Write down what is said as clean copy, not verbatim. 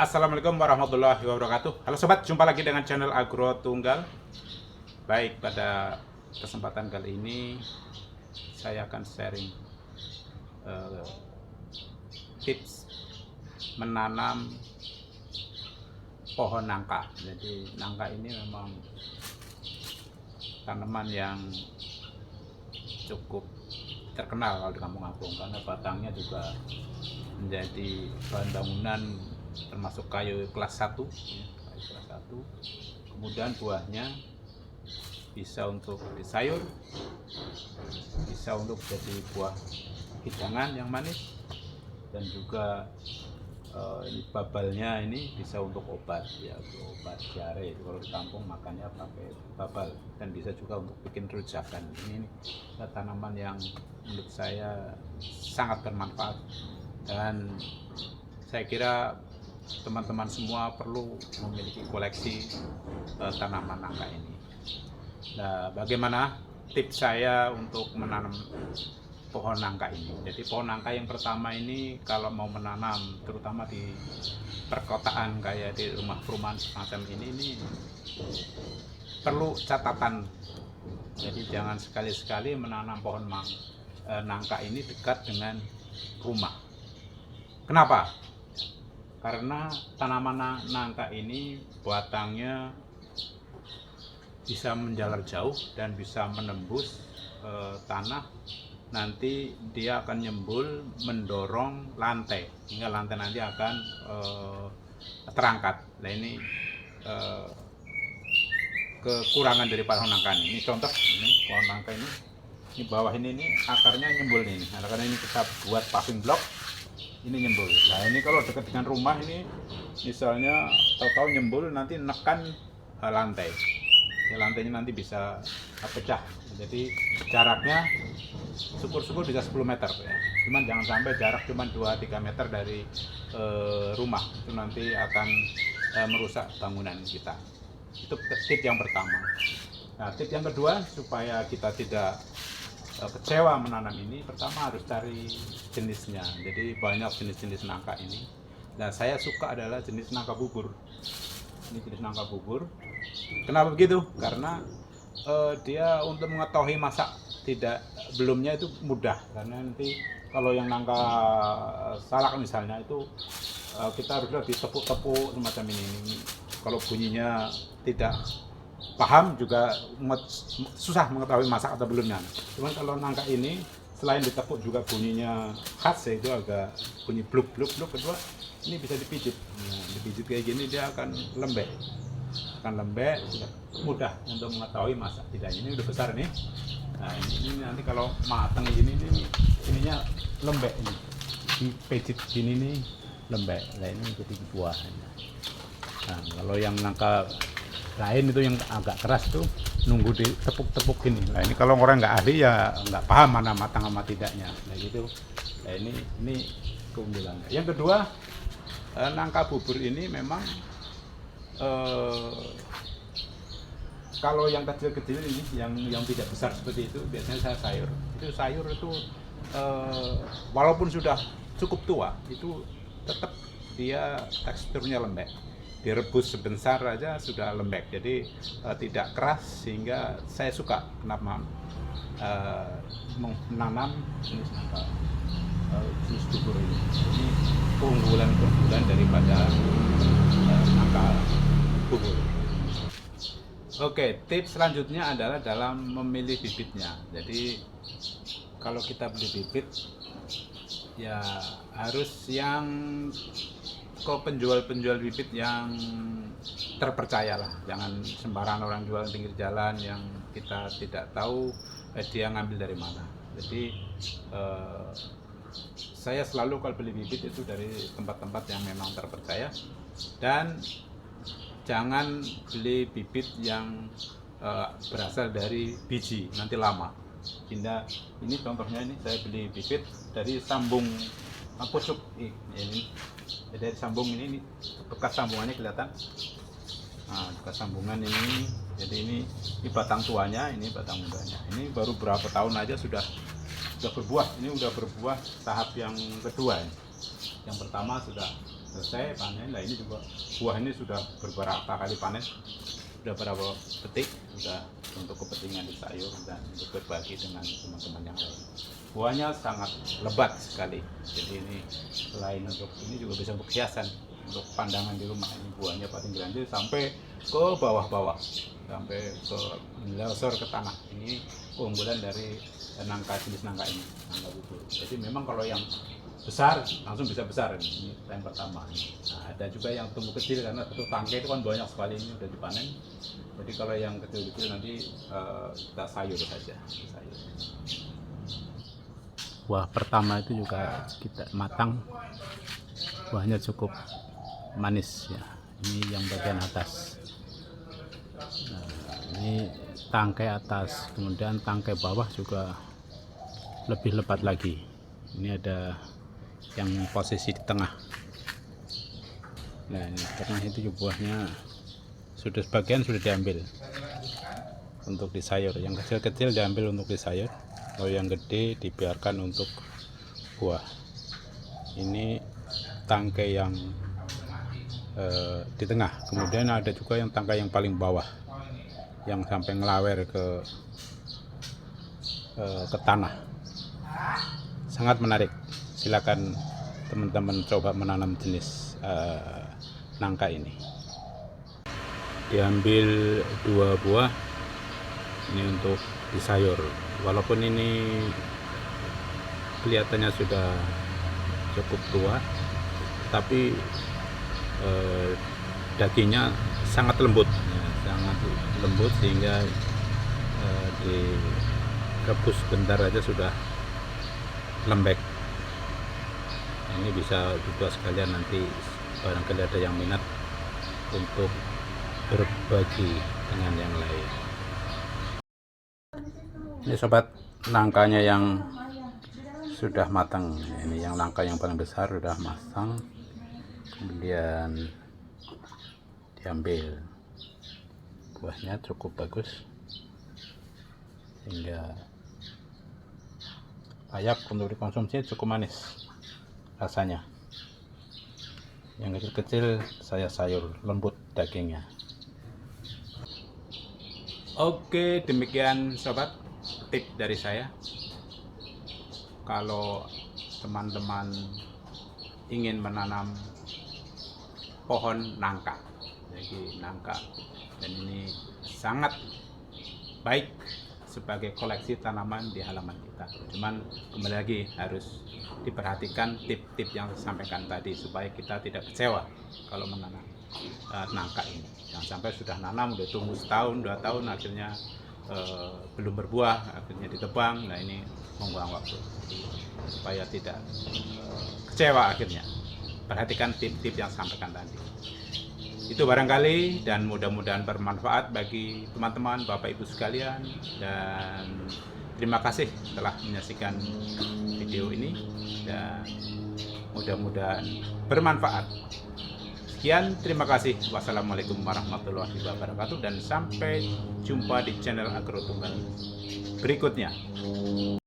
Assalamualaikum warahmatullahi wabarakatuh. Halo sobat, jumpa lagi dengan channel Agro Tunggal. Baik, pada kesempatan kali ini saya akan sharing eh, tips menanam pohon nangka. Jadi nangka ini memang tanaman yang cukup terkenal kalau di kampung Agung, karena batangnya juga menjadi bahan bangunan termasuk kayu kelas 1 ya, kayu kelas 1. Kemudian buahnya bisa untuk sayur, bisa untuk jadi buah hidangan yang manis, dan juga ini babalnya ini bisa untuk obat ya, untuk obat diare. Kalau di kampung makannya pakai babal, dan bisa juga untuk bikin rujakan. Ini tanaman yang menurut saya sangat bermanfaat, dan saya kira teman-teman semua perlu memiliki koleksi tanaman nangka ini. Nah, bagaimana tips saya untuk menanam pohon nangka ini? Jadi pohon nangka yang pertama ini kalau mau menanam, terutama di perkotaan kayak di rumah perumahan semacam ini perlu catatan. Jadi jangan sekali-sekali menanam pohon nangka ini dekat dengan rumah. Kenapa? Karena tanaman nangka ini batangnya bisa menjalar jauh dan bisa menembus tanah. Nanti dia akan nyembul mendorong lantai hingga lantai nanti akan terangkat. Nah, ini kekurangan dari pohon nangka ini. Ini contoh, ini pohon nangka ini bawah ini akarnya nyembul nih. Nah, karena ini kita buat paving block, ini nyembul. Nah, ini kalau dekat dengan rumah ini misalnya tahu-tahu nyembul, nanti nekan lantai ya, lantainya nanti bisa pecah. Jadi jaraknya syukur-syukur bisa 10 meter ya. Cuman jangan sampai jarak cuma 2-3 meter dari rumah, itu nanti akan merusak bangunan kita. Itu tip yang pertama. Nah, tip yang kedua, supaya kita tidak kecewa menanam ini, pertama harus cari jenisnya. Jadi banyak jenis-jenis nangka ini. Nah, saya suka adalah jenis nangka bubur. Ini jenis nangka bubur. Kenapa begitu? Karena dia untuk mengetahui masak belumnya itu mudah. Karena nanti kalau yang nangka salak misalnya itu kita harus ditepuk-tepuk semacam ini. Kalau bunyinya tidak paham juga susah mengetahui masak atau belumnya. Cuman kalau nangka ini selain ditepuk juga bunyinya khas, yaitu agak bunyi bluk bluk bluk. Kedua, ini bisa dipijit. Nah, dipijit kayak gini dia akan lembek, mudah untuk mengetahui masak tidaknya. Ini udah besar nih. Nah, ini nanti kalau matang gini ininya lembek, ini dipijit gini nih lembek. Nah, ini jadi buahnya. Nah, kalau yang nangka lain itu yang agak keras tuh nunggu ditepuk-tepuk gini. Nah, ini kalau orang nggak ahli ya nggak paham mana matang sama tidaknya. Nah, gitu. Nah, ini keunggulannya. Yang kedua, nangka bubur ini memang kalau yang kecil-kecil ini, yang tidak besar seperti itu, biasanya saya sayur. Itu sayur itu walaupun sudah cukup tua, itu tetap dia teksturnya lembek. Direbus sebentar aja sudah lembek, jadi tidak keras, sehingga saya suka kenapa menanam jenis nangka jenis bubur ini. Ini keunggulan daripada nangka bubur. Oke, tips selanjutnya adalah dalam memilih bibitnya. Jadi kalau kita beli bibit ya harus yang ke penjual-penjual bibit yang terpercaya lah. Jangan sembarangan orang jual pinggir jalan yang kita tidak tahu dia ngambil dari mana. Jadi saya selalu kalau beli bibit itu dari tempat-tempat yang memang terpercaya, dan jangan beli bibit yang berasal dari biji, nanti lama pindah. Ini contohnya, ini saya beli bibit dari sambung pusuk ini. Dari sambung ini bekas sambungannya kelihatan. Nah, bekas sambungan ini. Jadi ini batang tuanya, ini batang mudanya. Ini baru berapa tahun aja sudah berbuah. Ini udah berbuah tahap yang kedua ya. Yang pertama sudah selesai panen. Nah ini juga buah ini sudah beberapa kali panen, sudah berapa petik, sudah untuk kepentingan di sayur dan untuk berbagi dengan teman-teman yang lain. Buahnya sangat lebat sekali, jadi ini selain untuk ini juga bisa untuk hiasan, untuk pandangan di rumah. Ini buahnya paling grande sampai ke bawah-bawah, sampai ke losor ke tanah. Ini keunggulan dari nangka, jenis nangka ini, nangka bubur. Jadi memang kalau yang besar langsung bisa besar, ini yang pertama. Nah, ada juga yang tumbuh kecil karena satu tangkai itu kan banyak sekali, ini udah dipanen. Jadi kalau yang kecil-kecil nanti kita sayur saja, sayur. Buah pertama itu juga kita matang, buahnya cukup manis ya. Ini yang bagian atas. Nah, ini tangkai atas, kemudian tangkai bawah juga lebih lebat lagi. Ini ada yang posisi di tengah. Nah, di tengah itu buahnya sudah sebagian sudah diambil untuk disayur. Yang kecil-kecil diambil untuk disayur. Kalau yang gede dibiarkan untuk buah. Ini tangkai yang di tengah. Kemudian ada juga yang tangkai yang paling bawah, yang sampai ngelawer ke tanah. Sangat menarik. Silakan teman-teman coba menanam jenis nangka ini. Diambil 2 buah ini untuk disayur. Walaupun ini kelihatannya sudah cukup tua, tapi dagingnya sangat lembut, sehingga direbus bentar aja sudah lembek. Ini bisa dibuat sekalian, nanti barangkali ada yang minat untuk berbagi dengan yang lain. Ini sobat, nangkanya yang sudah matang. Ini yang nangka yang paling besar sudah matang, kemudian diambil. Buahnya cukup bagus sehingga layak untuk dikonsumsi, cukup manis rasanya. Yang kecil-kecil saya sayur, lembut dagingnya. Oke, demikian sobat tip dari saya. Kalau teman-teman ingin menanam pohon nangka, jadi nangka, dan ini sangat baik sebagai koleksi tanaman di halaman kita. Cuman kembali lagi harus diperhatikan tip-tip yang saya sampaikan tadi supaya kita tidak kecewa kalau menanam nangka ini. Jangan sampai sudah nanam, udah tunggu setahun, 2 tahun, akhirnya belum berbuah, akhirnya ditebang. Nah ini membuang waktu. Supaya tidak kecewa akhirnya, perhatikan tip-tip yang saya sampaikan tadi. Itu barangkali, dan mudah-mudahan bermanfaat bagi teman-teman, Bapak Ibu sekalian, dan terima kasih telah menyaksikan video ini, dan mudah-mudahan bermanfaat. Sekian, terima kasih. Wassalamualaikum warahmatullahi wabarakatuh, dan sampai jumpa di channel Agrotunggal berikutnya.